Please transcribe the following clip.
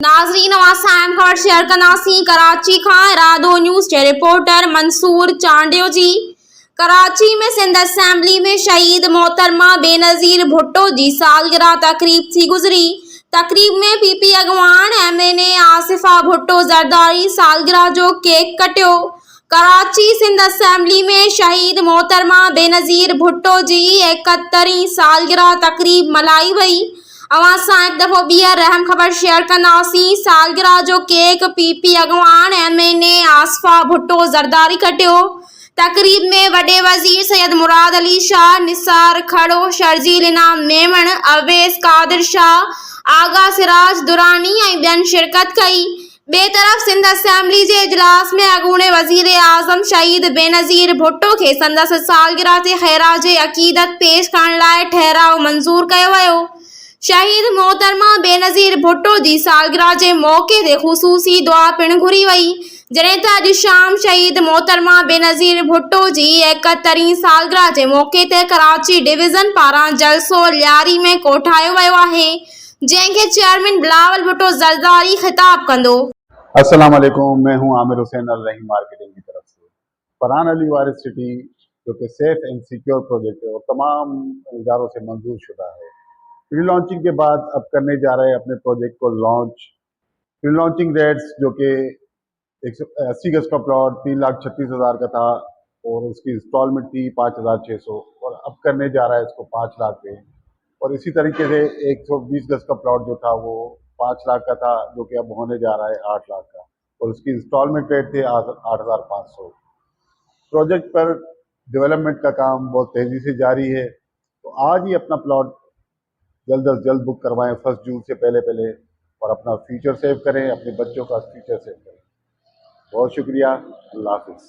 नाज़रीन असां खबर शेयर कंदासीं कराची खां इरादो न्यूज़ के रिपोर्टर मंसूर चांडियो जी। कराची में सिंध असेंबली में शहीद मोहतरमा बेनज़ीर भुट्टो जी सालगिरह तकरीब थी गुजरी। तकरीब में पीपी अगवान MNA आसिफा भुट्टो ज़रदारी सालगिरह जो केक कटियो। कराची सिंध असेंबली में शहीद मोहतरमा बेनज़ीर भुट्टो जी 71वीं सालगिरह तकरीब मल्हाई वई। अवां सां एक दफ़ो ॿीहर अहम ख़बर शेयर कंदासीं। सालगिरह जो केक पीपी अगवान MNA आसिफा भुट्टो ज़रदारी कटियो। तकरीब में वॾे वज़ीर सैयद मुराद अली शाह, निसार खड़ो, शर्जील इनाम मेमण, अवैस कादिर शाह, आगा सिराज दुरानी ऐं ॿियनि शिरकत कई। ॿिए तरफ़ सिंध असेंबली जे इजलास में अॻूणे वज़ीर आज़म शहीद बेनज़ीर भुट्टो खे संदसि सालगिरह ते ख़ैरात अक़ीदत पेश करण लाइ ठहराव मंज़ूर कयो वियो। शहीद मोहतरमा बेनज़ीर भुट्टो जी सालगिरह के मौके ते ख़ुसूसी दुआ पिण घुरी वई। जॾहिं त अॼु शाम शहीद मोहतरमा बेनज़ीर भुट्टो जी 71वीं सालगिरह के मौके ते कराची डिवीज़न पारां जलसो लियारी में कोठायो वियो आहे, जंहिंखे चेयरमैन बिलावल भुट्टो ज़रदारी ख़िताब कंदो। अस्सलाम वालेकुम, मैं हूं आमिर हुसैन अल रहीम मार्केटिंग की तरफ से। फरहान अली वारिस सिटी जो कि सेफ एंड सिक्योर प्रोजेक्ट है और तमाम इदारों से मंजूर शुदा है, प्री लॉन्चिंग के बाद अब करने जा रहे हैं अपने प्रोजेक्ट को लॉन्च। प्री लॉन्चिंग रेट्स जो कि 180 गज का प्लॉट 3,36,000 का था और उसकी इंस्टॉलमेंट थी 5,600 और अब करने जा रहा है इसको 5 लाख पे। और इसी तरीके से 120 गज का प्लॉट जो था वो 5 लाख का था, जो कि अब होने जा रहा है 8 लाख का और उसकी इंस्टॉलमेंट रेट थे 8,500। प्रोजेक्ट पर डेवलपमेंट का काम बहुत तेज़ी से जारी है, तो आज ही अपना प्लॉट जल्द अज जल्द बुक करवाएं 1 जून से पहले पहले और अपना फ्यूचर सेव करें, अपने बच्चों का फ्यूचर सेव करें। बहुत शुक्रिया, अल्लाह हाफिज़।